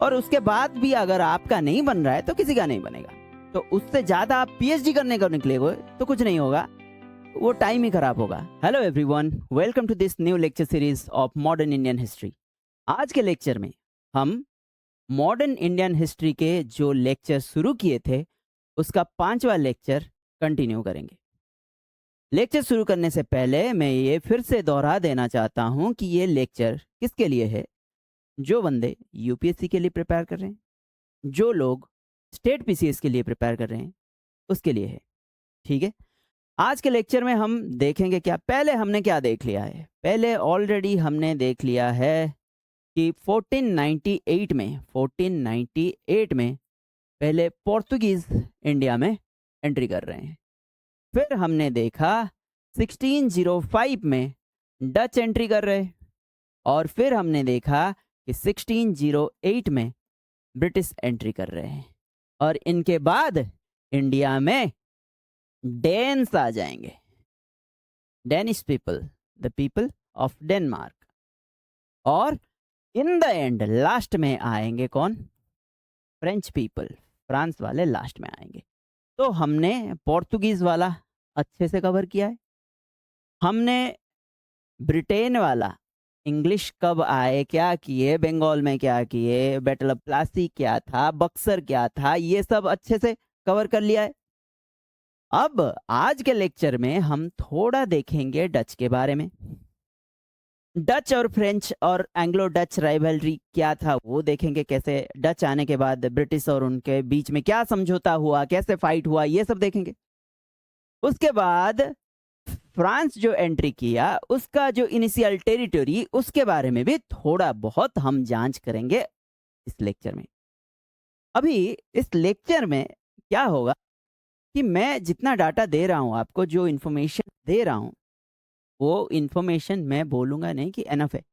और उसके बाद भी अगर आपका नहीं बन रहा है तो किसी का नहीं बनेगा। तो उससे ज्यादा आप पीएचडी करने को निकले हो तो कुछ नहीं होगा, वो टाइम ही खराब होगा। Hello everyone, welcome to this new lecture series of modern Indian history. आज के लेक्चर में हम मॉडर्न इंडियन हिस्ट्री के जो लेक्चर शुरू किए थे उसका 5वां लेक्चर कंटिन्यू करेंगे। लेक्चर शुरू करने से पहले मैं ये फिर से दोहरा देना चाहता हूँ कि ये लेक्चर किसके लिए है। जो बंदे यूपीएससी के लिए प्रिपेयर कर रहे हैं, जो लोग स्टेट पीसीएस के लिए प्रिपेयर कर रहे हैं, उसके लिए है। ठीक है, आज के लेक्चर में हम देखेंगे क्या, पहले हमने क्या देख लिया है। पहले ऑलरेडी हमने देख लिया है कि 1498 में पहले पोर्तुगीज इंडिया में एंट्री कर रहे हैं। फिर हमने देखा 1605 में डच एंट्री कर रहे हैं, और फिर हमने देखा कि 1608 में ब्रिटिश एंट्री कर रहे हैं, और इनके बाद इंडिया में डेन्स आ जाएंगे, Danish people, the people of Denmark, और इन द एंड लास्ट में आएंगे कौन, फ्रेंच पीपल, फ्रांस वाले लास्ट में आएंगे। तो हमने पोर्तुगीज वाला अच्छे से कवर किया है, हमने ब्रिटेन वाला, इंग्लिश कब आए, क्या किए, बंगाल में क्या किए, बैटल ऑफ प्लासी क्या था, बक्सर क्या था, ये सब अच्छे से कवर कर लिया है। अब आज के लेक्चर में हम थोड़ा देखेंगे डच के बारे में। डच और फ्रेंच और एंग्लो डच राइवलरी क्या था वो देखेंगे, कैसे डच आने के बाद ब्रिटिश और उनके बीच में क्या समझौता हुआ, कैसे फाइट हुआ, ये सब देखेंगे। उसके बाद फ्रांस जो एंट्री किया उसका जो इनिशियल टेरिटरी, उसके बारे में भी थोड़ा बहुत हम जांच करेंगे इस लेक्चर में। अभी इस लेक्चर में क्या होगा कि मैं जितना डाटा दे रहा हूं आपको, जो इंफॉर्मेशन दे रहा हूं, वो इंफॉर्मेशन मैं बोलूंगा नहीं कि एनफ है।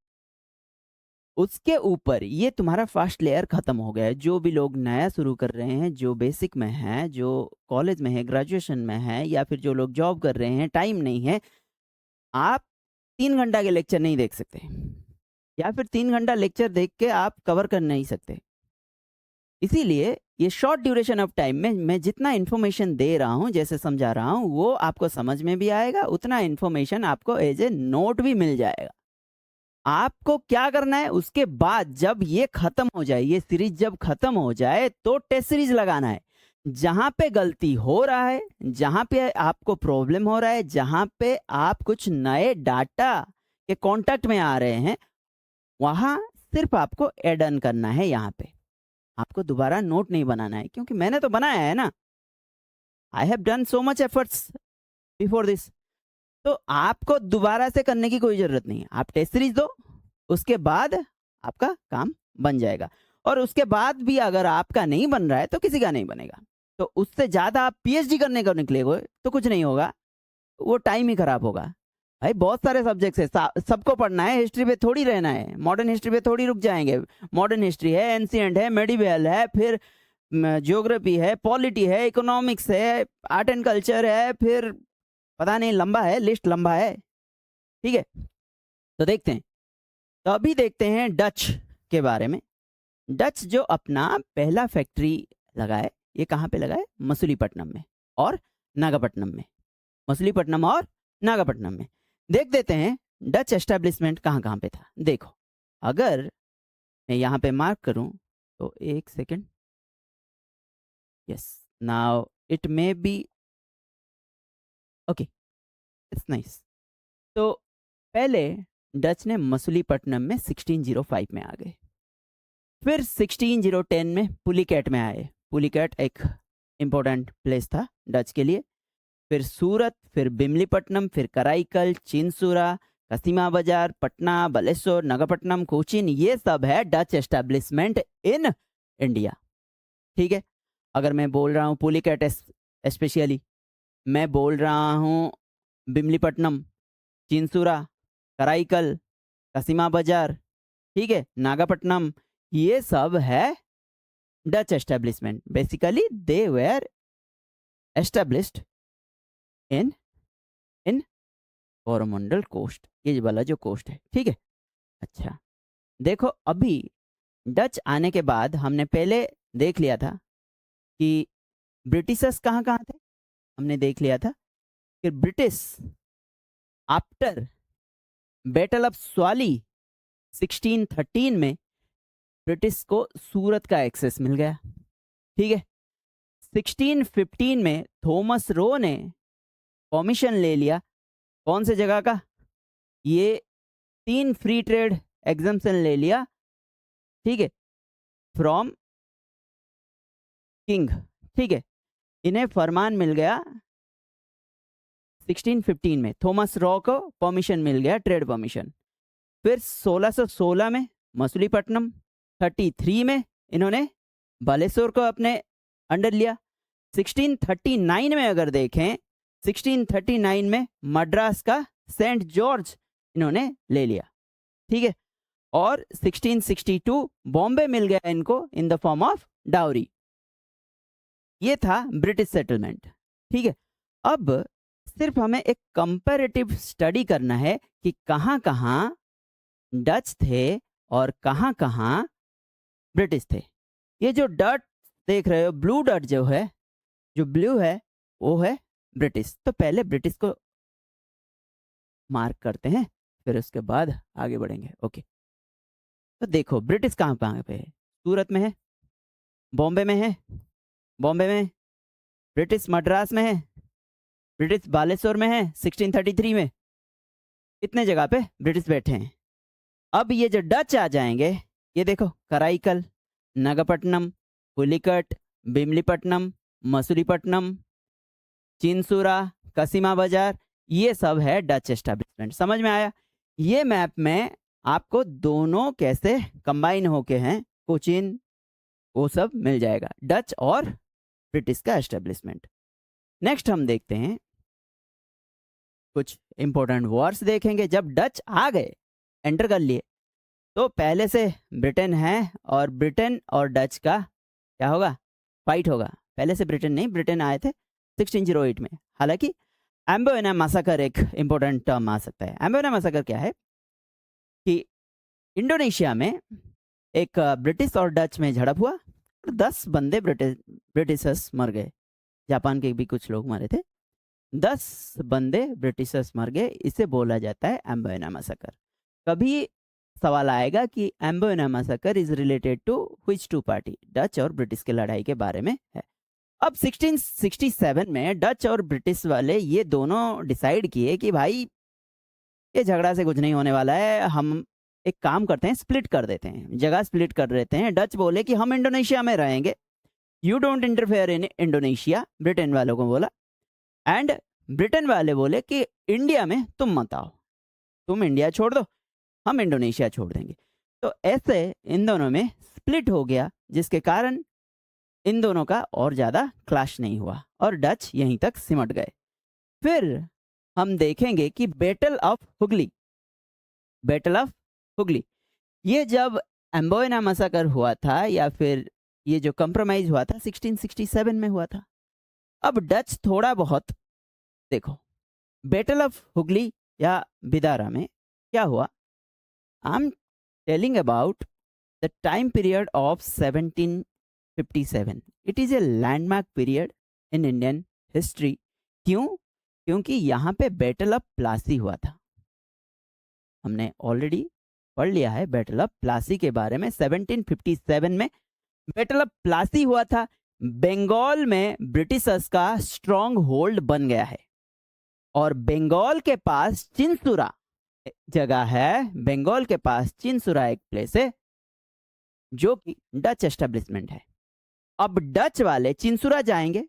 उसके ऊपर ये तुम्हारा फर्स्ट लेयर खत्म हो गया है। जो भी लोग नया शुरू कर रहे हैं, जो बेसिक में है, जो कॉलेज में है, ग्रेजुएशन में है, या फिर जो लोग जॉब कर रहे हैं, टाइम नहीं है, आप 3 घंटा के लेक्चर नहीं देख सकते, या फिर 3 घंटा लेक्चर देख के आप कवर कर नहीं सकते। इसीलिए ये शॉर्ट ड्यूरेशन ऑफ टाइम में मैं जितना इन्फॉर्मेशन दे रहा हूँ, जैसे समझा रहा हूँ, वो आपको समझ में भी आएगा, उतना इन्फॉर्मेशन आपको एज ए नोट भी मिल जाएगा। आपको क्या करना है, उसके बाद जब ये खत्म हो जाए, ये सीरीज जब खत्म हो जाए, तो टेस्ट सीरीज लगाना है। जहां पे गलती हो रहा है, जहां पे आपको प्रॉब्लम हो रहा है, जहां पे आप कुछ नए डाटा के कांटेक्ट में आ रहे हैं, वहां सिर्फ आपको ऐड ऑन करना है। यहाँ पे आपको दोबारा नोट नहीं बनाना है, क्योंकि मैंने तो बनाया है ना, I have done so much efforts before this. तो आपको दोबारा से करने की कोई जरूरत नहीं है। आप टेस्ट सीरीज दो, उसके बाद आपका काम बन जाएगा। और उसके बाद भी अगर आपका नहीं बन रहा है तो किसी का नहीं बनेगा। तो उससे ज्यादा आप पीएचडी करने को निकले हो तो कुछ नहीं होगा, वो टाइम ही खराब होगा। भाई बहुत सारे सब्जेक्ट्स है, सबको पढ़ना है, हिस्ट्री पे थोड़ी रहना है, मॉडर्न हिस्ट्री पे थोड़ी रुक जाएंगे। मॉडर्न हिस्ट्री है, एंशिएंट है, मेडिवल है, फिर ज्योग्राफी है, पॉलिटी है, इकोनॉमिक्स है, आर्ट एंड कल्चर है, फिर पता नहीं, लंबा है, लिस्ट लंबा है। ठीक है, तो देखते हैं। तो अभी देखते हैं डच के बारे में। डच जो अपना पहला फैक्ट्री लगाए, ये कहाँ पे लगाए, मसूलीपट्टनम में और नागापट्टनम में। मसूलीपट्टनम और नागापट्टनम में देख देते हैं डच एस्टेब्लिशमेंट कहाँ कहाँ पे था। देखो, अगर मैं यहाँ पे मार्क करूं तो एक second, yes, now it may be okay, it's nice. तो पहले डच ने मसूलीपट्टनम में 1605 में आ गए, फिर 1610 में पुलिकैट में आए। पुलिकैट एक इम्पोर्टेंट प्लेस था डच के लिए। फिर सूरत, फिर बिमलीपट्टनम, फिर कराईकल, चिंसूरा, कसीमा बाजार, पटना, बालेश्वर, नागपट्टनम, कोचीन, ये सब है डच एस्टेब्लिशमेंट इन इंडिया। ठीक है, अगर मैं बोल रहा हूँ पुलिकैट स्पेशली, मैं बोल रहा हूँ बिमलीपट्टनम, चिंसूरा, कराईकल, कसीमा बाजार, ठीक है, नागापट्टनम, ये सब है Dutch establishment. Basically they were established in in Coromandel coast, ये वाला जो कोस्ट है। ठीक है, अच्छा देखो, अभी डच आने के बाद हमने पहले देख लिया था कि ब्रिटिशर्स कहाँ कहाँ थे, हमने देख लिया था कि British after battle of Swally 1613 में ब्रिटिश को सूरत का एक्सेस मिल गया। ठीक है, 1615 में थॉमस रो ने परमिशन ले लिया, कौन से जगह का, ये 3 फ्री ट्रेड एग्जम्पशन ले लिया, ठीक है, फ्रॉम किंग। ठीक है, इन्हें फरमान मिल गया 1615 में, थॉमस रॉ को परमिशन मिल गया, ट्रेड परमिशन। फिर 1616 में मसूलीपट्टनम, 33 में इन्होंने बालेश्वर को अपने अंडर लिया। 1639 में अगर देखें, 1639 में मद्रास का सेंट जॉर्ज इन्होंने ले लिया। ठीक है, और 1662 बॉम्बे मिल गया इनको in the form of dowry. ये था ब्रिटिश सेटलमेंट। ठीक है, अब सिर्फ हमें एक कंपैरेटिव स्टडी करना है कि कहाँ कहाँ डच थे और कहाँ कहाँ ब्रिटिश थे। ये जो डट देख रहे हो, ब्लू डट जो है, जो ब्लू है वो है ब्रिटिश। तो पहले ब्रिटिश को मार्क करते हैं, फिर उसके बाद आगे बढ़ेंगे। ओके, तो देखो ब्रिटिश कहाँ कहाँ पे है, सूरत में है, बॉम्बे में है, बॉम्बे में, ब्रिटिश मद्रास में है, ब्रिटिश बालेश्वर में है 1633 में, इतने जगह पे ब्रिटिश बैठे हैं। अब ये जो डच आ जाएंगे, ये देखो कराईकल, नागपट्टनम, पुलिकट, भीमलीपट्टनम, मसूलीपट्टनम, चिंसूरा, कसीमा बाजार, ये सब है डच एस्टेब्लिशमेंट। समझ में आया? ये मैप में आपको दोनों कैसे कंबाइन होके हैं, कोचीन, वो सब मिल जाएगा, डच और ब्रिटिश का एस्टेब्लिशमेंट। नेक्स्ट हम देखते हैं कुछ इंपॉर्टेंट वर्ड्स देखेंगे। जब डच आ गए, एंटर कर लिए, तो पहले से ब्रिटेन है और ब्रिटेन और डच का क्या होगा, फाइट होगा। पहले से ब्रिटेन नहीं, ब्रिटेन आए थे 1608 में। हालांकि एम्बोना मैसेकर एक इंपॉर्टेंट टर्म आ सकता है। एम्बोना मैसेकर क्या है कि इंडोनेशिया में एक ब्रिटिश और डच में झड़प हुआ और 10 बंदे ब्रिटिशर्स मर गए। जापान के भी कुछ लोग मरे थे, 10 बंदे ब्रिटिशर्स मर गए। इसे बोला जाता है एम्बोना मैसेकर। कभी सवाल आएगा कि Amboyna massacre is related to which two party, Dutch और ब्रिटिश की लड़ाई के बारे में है। अब 1667 में डच और ब्रिटिश वाले ये दोनों डिसाइड किए कि भाई ये झगड़ा से कुछ नहीं होने वाला है, हम एक काम करते हैं, स्प्लिट कर देते हैं, जगह स्प्लिट कर देते हैं। डच बोले कि हम इंडोनेशिया में रहेंगे, you don't interfere in Indonesia, Britain वालों को बोला। एंड ब्रिटेन वाले बोले कि इंडिया में तुम मत आओ, तुम इंडिया छोड़ दो, हम इंडोनेशिया छोड़ देंगे। तो ऐसे इन दोनों में स्प्लिट हो गया, जिसके कारण इन दोनों का और ज़्यादा क्लैश नहीं हुआ और डच यहीं तक सिमट गए। फिर हम देखेंगे कि battle of Hooghly, battle of Hooghly, ये जब एम्बोना मैसेकर हुआ था या फिर ये जो कंप्रोमाइज हुआ था 1667 में हुआ था। अब डच थोड़ा बहुत देखो, बैटल ऑफ हुगली या बिदारा में क्या हुआ, I am telling about the time period of 1757। It is a landmark period in Indian history. क्यों? क्योंकि यहाँ पे बैटल ऑफ प्लासी हुआ था। हमने ऑलरेडी पढ़ लिया है बैटल ऑफ प्लासी के बारे में। 1757 में बैटल ऑफ प्लासी हुआ था। बंगाल में ब्रिटिशर्स का स्ट्रॉन्ग होल्ड बन गया है और बंगाल के पास चिंसुरा जगह है, बंगाल के पास चिंसुरा एक प्लेस है जो कि डच एस्टेब्लिशमेंट है। अब डच वाले चिंसुरा जाएंगे,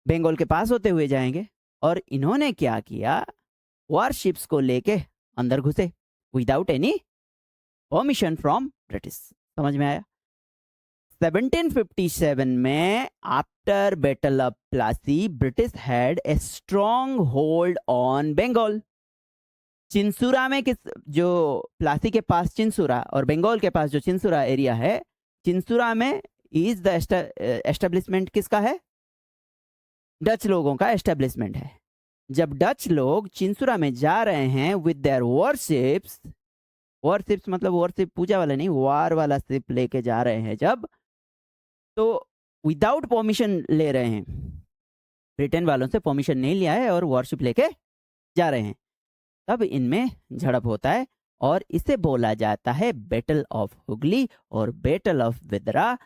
बंगाल के पास होते हुए जाएंगे, और इन्होंने क्या किया, वारशिप्स को लेके अंदर घुसे without any permission from British. समझ में आया? 1757 में after battle of Plassey, British had a strong hold on Bengal. Chinsurah में किस, जो प्लासी के पास चिंसुरा और बंगाल के पास जो चिंसुरा एरिया है, चिंसुरा में इज द एस्टेब्लिशमेंट किसका है, डच लोगों का एस्टेब्लिशमेंट है। जब डच लोग चिंसुरा में जा रहे हैं विद देयर वॉरशिप्स, वॉरशिप्स मतलब वॉरशिप पूजा वाला नहीं, वार वाला शिप लेके जा रहे हैं जब, तो विदाउट परमिशन ले रहे हैं, ब्रिटेन वालों से परमिशन नहीं लिया है और वॉरशिप लेके जा रहे हैं, तब इनमें झड़प होता है और इसे बोला जाता है बैटल ऑफ हुगली और बैटल ऑफ विदरा,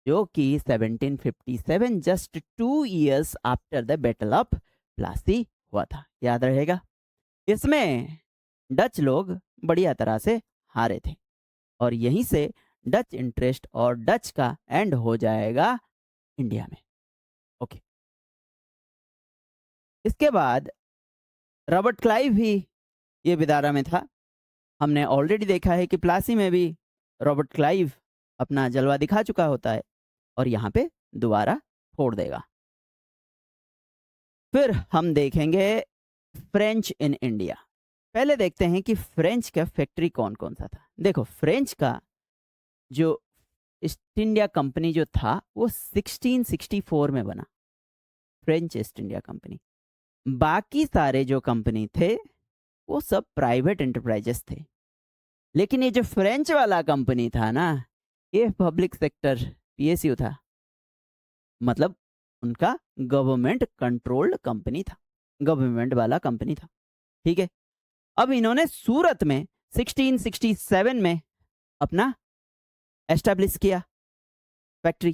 जो कि 1757 just 2 years after the battle of Plassey हुआ था। याद रहेगा। इसमें डच लोग बढ़िया तरह से हारे थे और यहीं से डच इंटरेस्ट और डच का एंड हो जाएगा इंडिया में। ओके, इसके बाद रॉबर्ट क्लाइव भी ये विदारा में था। हमने ऑलरेडी देखा है कि प्लासी में भी रॉबर्ट क्लाइव अपना जलवा दिखा चुका होता है और यहाँ पे दोबारा फोड़ देगा। फिर हम देखेंगे फ्रेंच इन इंडिया। पहले देखते हैं कि फ्रेंच का फैक्ट्री कौन कौन सा था। देखो, फ्रेंच का जो ईस्ट इंडिया कंपनी जो था वो 1664 में बना, फ्रेंच ईस्ट इंडिया कंपनी। बाकी सारे जो कंपनी थे वो सब प्राइवेट एंटरप्राइजेस थे, लेकिन ये जो फ्रेंच वाला कंपनी था ना, ये पब्लिक सेक्टर पीएसयू था, मतलब उनका गवर्नमेंट कंट्रोल्ड कंपनी था, गवर्नमेंट वाला कंपनी था। ठीक है, अब इन्होंने सूरत में 1667 में अपना एस्टेब्लिश किया फैक्ट्री।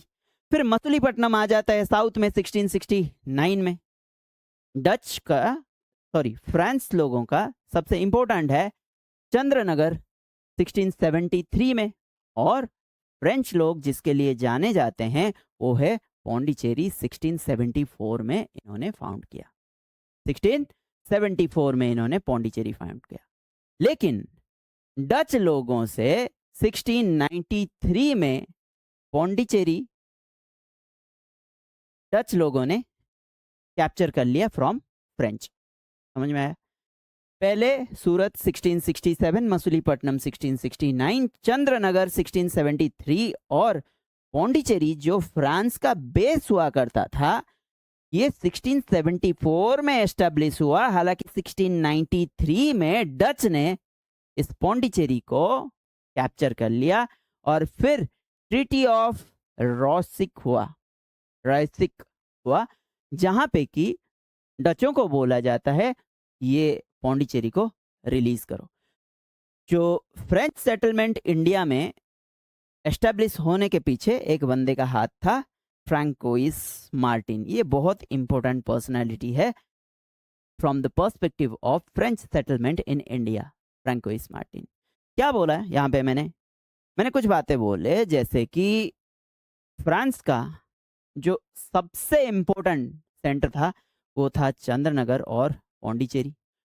फिर मछलीपट्टनम आ जाता है साउथ में 1669 में। डच का, सॉरी, फ्रांस लोगों का सबसे इंपॉर्टेंट है चंद्रनगर 1673 में, और फ्रेंच लोग जिसके लिए जाने जाते हैं वो है पौंडीचेरी 1674 में इन्होंने फाउंड किया। 1674 में इन्होंने पौंडीचेरी फाउंड किया। लेकिन डच लोगों से 1693 में पौंडीचेरी डच लोगों ने कैप्चर कर लिया फ्रॉम फ्रेंच। समझ में आया? पहले सूरत 1667, मसूलीपट्टनम 1669, चंद्रनगर 1673 और पौंडीचेरी जो फ्रांस का बेस हुआ करता था ये 1674 में एस्टेब्लिश हुआ। हालांकि 1693 में डच ने इस पौंडीचेरी को कैप्चर कर लिया और फिर ट्रीटी ऑफ रॉसिक हुआ, जहां पे कि डचों को बोला जाता है ये पौंडीचेरी को रिलीज करो। जो फ्रेंच सेटलमेंट इंडिया में एस्टेब्लिश होने के पीछे एक बंदे का हाथ था, फ्रैंकोइस मार्टिन। ये बहुत इंपॉर्टेंट पर्सनालिटी है from the perspective of French settlement in India. François Martin क्या बोला है यहाँ पे? मैंने कुछ बातें बोले, जैसे कि फ्रांस का जो सबसे इंपॉर्टेंट सेंटर था वो था चंद्रनगर और पौंडीचेरी।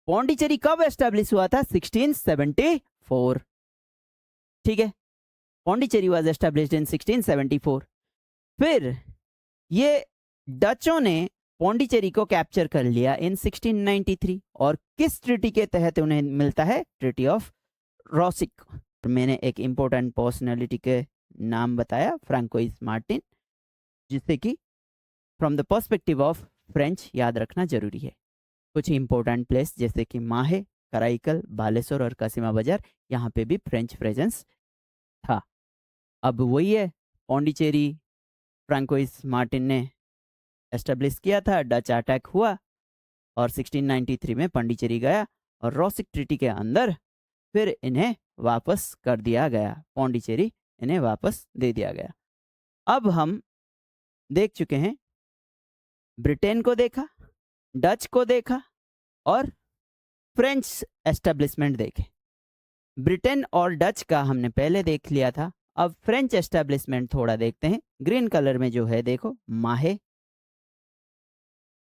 पौंडीचेरी कब एस्टेब्लिश हुआ था? 1674। ठीक है, पौंडीचेरी वाज एस्टेब्लिश्ड इन 1674। फिर ये डचों ने पौंडीचेरी को कैप्चर कर लिया इन 1693 और किस ट्रीटी के तहत उन्हें मिलता है? ट्रीटी ऑफ रॉसिक। मैंने एक इंपॉर्टेंट पर्सनालिटी के नाम बताया, फ्रैंकोइस मार्टिन, जिससे कि from the perspective of French याद रखना जरूरी है। कुछ इंपॉर्टेंट प्लेस जैसे कि माहे, कराईकल, बालेश्वर और कसिमा बाजार, यहाँ पे भी फ्रेंच प्रेजेंस था। अब वही है, पौंडीचेरी फ्रैंकोइस मार्टिन ने एस्टेब्लिश किया था, डच अटैक हुआ और 1693 में पौंडीचेरी गया और रॉसिक ट्रीटी के अंदर फिर इन्हें वापस कर दिया गया, पौंडीचेरी इन्हें वापस दे दिया गया। अब हम देख चुके हैं, ब्रिटेन को देखा, डच को देखा और फ्रेंच एस्टेब्लिशमेंट देखे। ब्रिटेन और डच का हमने पहले देख लिया था, अब फ्रेंच एस्टेब्लिशमेंट थोड़ा देखते हैं। ग्रीन कलर में जो है देखो, माहे,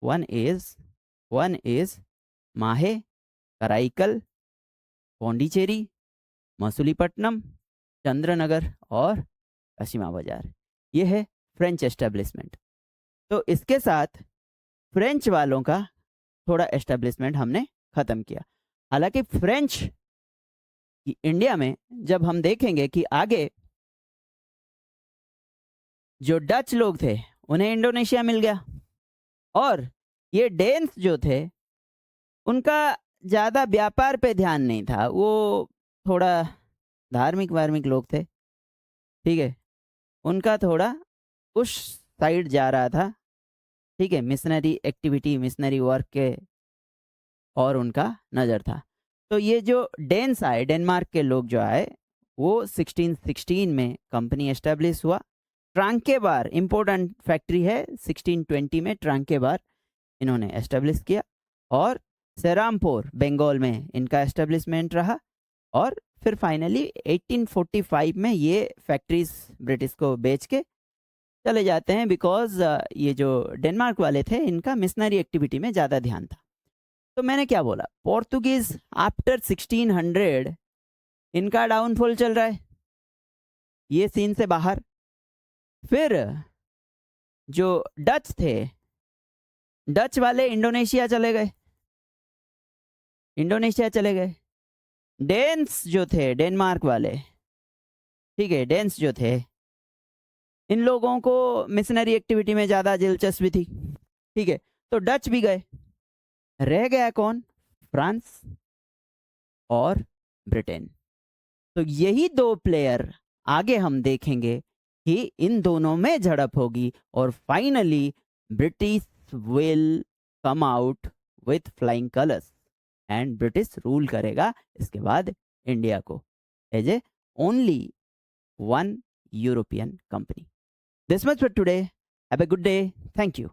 वन इज माहे, कराईकल, पौंडीचेरी, मसूलीपट्टनम, चंद्रनगर और कसिमा बाजार, ये है फ्रेंच एस्टेब्लिशमेंट। तो इसके साथ फ्रेंच वालों का थोड़ा एस्टेब्लिशमेंट हमने ख़त्म किया। हालांकि फ्रेंच इंडिया में जब हम देखेंगे कि आगे जो डच लोग थे उन्हें इंडोनेशिया मिल गया और ये डेन्स जो थे उनका ज़्यादा व्यापार पे ध्यान नहीं था, वो थोड़ा धार्मिक वार्मिक लोग थे, ठीक है, उनका थोड़ा उस साइड जा रहा था, ठीक है, मिशनरी एक्टिविटी, मिशनरी वर्क के और उनका नज़र था। तो ये जो डेन्स आए, डेनमार्क के लोग जो आए, वो 1616 में कंपनी एस्टेब्लिश हुआ। ट्रांकेबार इम्पोर्टेंट फैक्ट्री है, 1620 में ट्रांकेबार इन्होंने एस्टेब्लिश किया और सेरामपुर बंगाल में इनका एस्टेब्लिशमेंट रहा और फिर फाइनली 1845 में ये फैक्ट्रीज ब्रिटिश को बेच के चले जाते हैं, बिकॉज ये जो डेनमार्क वाले थे इनका मिशनरी एक्टिविटी में ज़्यादा ध्यान था। तो मैंने क्या बोला, पोर्तुगीज आफ्टर 1600 इनका डाउनफॉल चल रहा है, ये सीन से बाहर। फिर जो डच थे, डच वाले इंडोनेशिया चले गए, इंडोनेशिया चले गए। डेन्स जो थे, डेनमार्क वाले, ठीक है, डेन्स जो थे, इन लोगों को मिशनरी एक्टिविटी में ज़्यादा दिलचस्पी थी, ठीक है, तो डच भी गए। रह गया कौन? फ्रांस और ब्रिटेन। तो यही दो प्लेयर आगे हम देखेंगे कि इन दोनों में झड़प होगी और finally British will come out with flying colours and British rule करेगा इसके बाद इंडिया को as a only one European company. This much for today. Have a good day. Thank you.